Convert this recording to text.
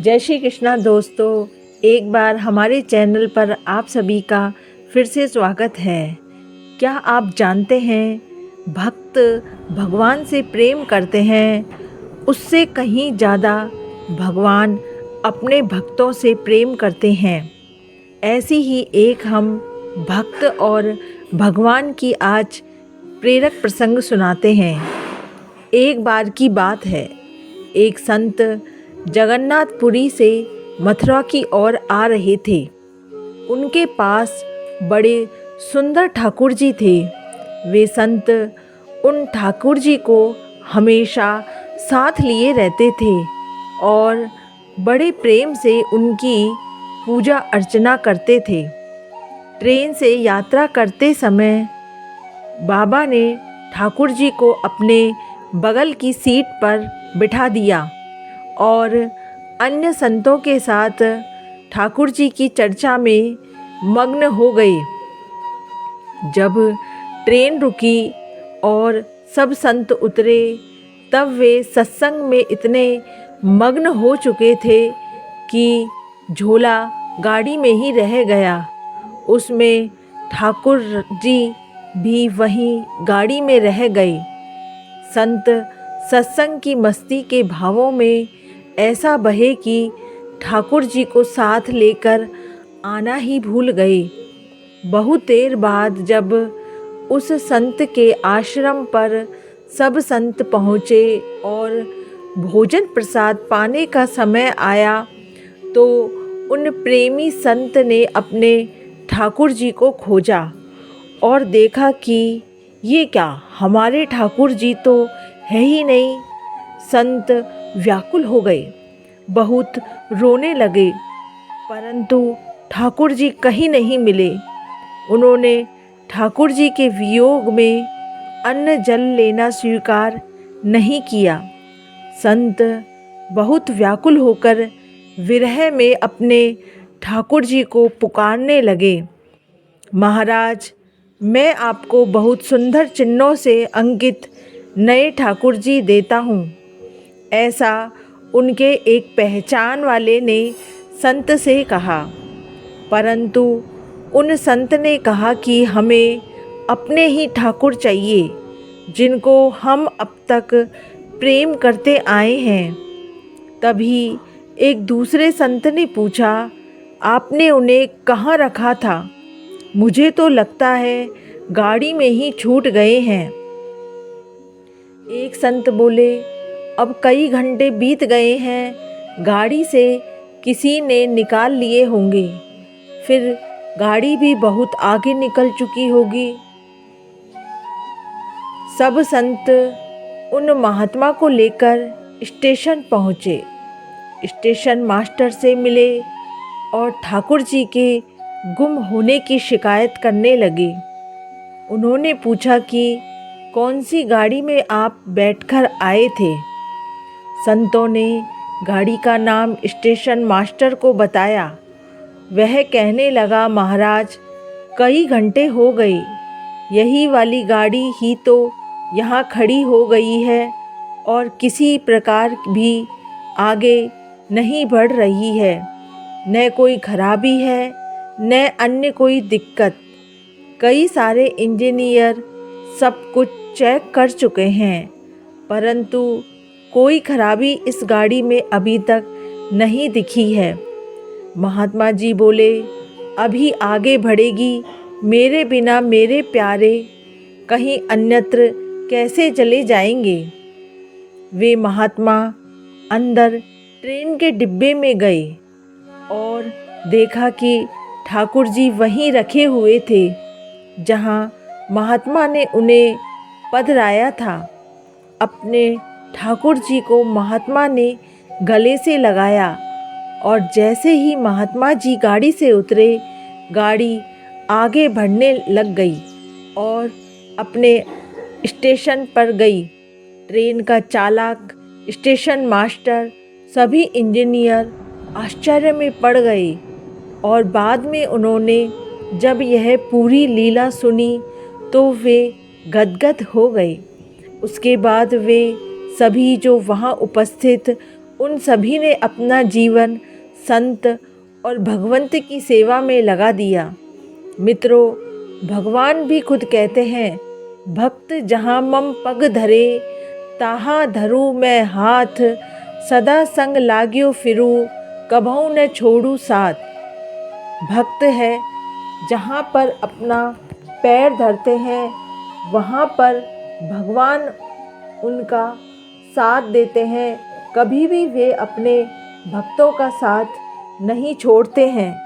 जय श्री कृष्णा दोस्तों, एक बार हमारे चैनल पर आप सभी का फिर से स्वागत है। क्या आप जानते हैं, भक्त भगवान से प्रेम करते हैं, उससे कहीं ज़्यादा भगवान अपने भक्तों से प्रेम करते हैं। ऐसी ही एक हम भक्त और भगवान की आज प्रेरक प्रसंग सुनाते हैं। एक बार की बात है, एक संत जगन्नाथपुरी से मथुरा की ओर आ रहे थे। उनके पास बड़े सुंदर ठाकुर जी थे। वे संत उन ठाकुर जी को हमेशा साथ लिए रहते थे और बड़े प्रेम से उनकी पूजा अर्चना करते थे। ट्रेन से यात्रा करते समय बाबा ने ठाकुर जी को अपने बगल की सीट पर बिठा दिया और अन्य संतों के साथ ठाकुर जी की चर्चा में मग्न हो गए। जब ट्रेन रुकी और सब संत उतरे, तब वे सत्संग में इतने मग्न हो चुके थे कि झोला गाड़ी में ही रह गया। उसमें ठाकुर जी भी वहीं गाड़ी में रह गए। संत सत्संग की मस्ती के भावों में ऐसा बहे कि ठाकुर जी को साथ लेकर आना ही भूल गए। बहुत देर बाद जब उस संत के आश्रम पर सब संत पहुँचे और भोजन प्रसाद पाने का समय आया, तो उन प्रेमी संत ने अपने ठाकुर जी को खोजा और देखा कि ये क्या, हमारे ठाकुर जी तो है ही नहीं। संत व्याकुल हो गए, बहुत रोने लगे, परंतु ठाकुर जी कहीं नहीं मिले। उन्होंने ठाकुर जी के वियोग में अन्न जल लेना स्वीकार नहीं किया। संत बहुत व्याकुल होकर विरह में अपने ठाकुर जी को पुकारने लगे, महाराज, मैं आपको बहुत सुंदर चिन्हों से अंकित नए ठाकुर जी देता हूँ। ऐसा उनके एक पहचान वाले ने संत से कहा, परंतु उन संत ने कहा कि हमें अपने ही ठाकुर चाहिए, जिनको हम अब तक प्रेम करते आए हैं। तभी एक दूसरे संत ने पूछा, आपने उन्हें कहाँ रखा था? मुझे तो लगता है गाड़ी में ही छूट गए हैं। एक संत बोले, अब कई घंटे बीत गए हैं, गाड़ी से किसी ने निकाल लिए होंगे, फिर गाड़ी भी बहुत आगे निकल चुकी होगी। सब संत उन महात्मा को लेकर स्टेशन पहुँचे। स्टेशन मास्टर से मिले और ठाकुर जी के गुम होने की शिकायत करने लगे। उन्होंने पूछा कि कौन सी गाड़ी में आप बैठकर आए थे? संतों ने गाड़ी का नाम स्टेशन मास्टर को बताया। वह कहने लगा, महाराज, कई घंटे हो गए, यही वाली गाड़ी ही तो यहाँ खड़ी हो गई है और किसी प्रकार भी आगे नहीं बढ़ रही है। न कोई खराबी है, न अन्य कोई दिक्कत। कई सारे इंजीनियर सब कुछ चेक कर चुके हैं, परंतु कोई खराबी इस गाड़ी में अभी तक नहीं दिखी है। महात्मा जी बोले, अभी आगे बढ़ेगी, मेरे बिना मेरे प्यारे कहीं अन्यत्र कैसे चले जाएंगे? वे महात्मा अंदर ट्रेन के डिब्बे में गए और देखा कि ठाकुर जी वहीं रखे हुए थे जहां महात्मा ने उन्हें पधराया था। अपने ठाकुर जी को महात्मा ने गले से लगाया और जैसे ही महात्मा जी गाड़ी से उतरे, गाड़ी आगे बढ़ने लग गई और अपने स्टेशन पर गई। ट्रेन का चालक, स्टेशन मास्टर, सभी इंजीनियर आश्चर्य में पड़ गए और बाद में उन्होंने जब यह पूरी लीला सुनी तो वे गदगद हो गए। उसके बाद वे सभी जो वहाँ उपस्थित उन सभी ने अपना जीवन संत और भगवंत की सेवा में लगा दिया। मित्रों, भगवान भी खुद कहते हैं, भक्त जहाँ मम पग धरे, ताहाँ धरूँ मैं हाथ, सदा संग लाग्यो फिरू, कभऊ न छोड़ू साथ। भक्त है जहाँ पर अपना पैर धरते हैं, वहाँ पर भगवान उनका साथ देते हैं। कभी भी वे अपने भक्तों का साथ नहीं छोड़ते हैं।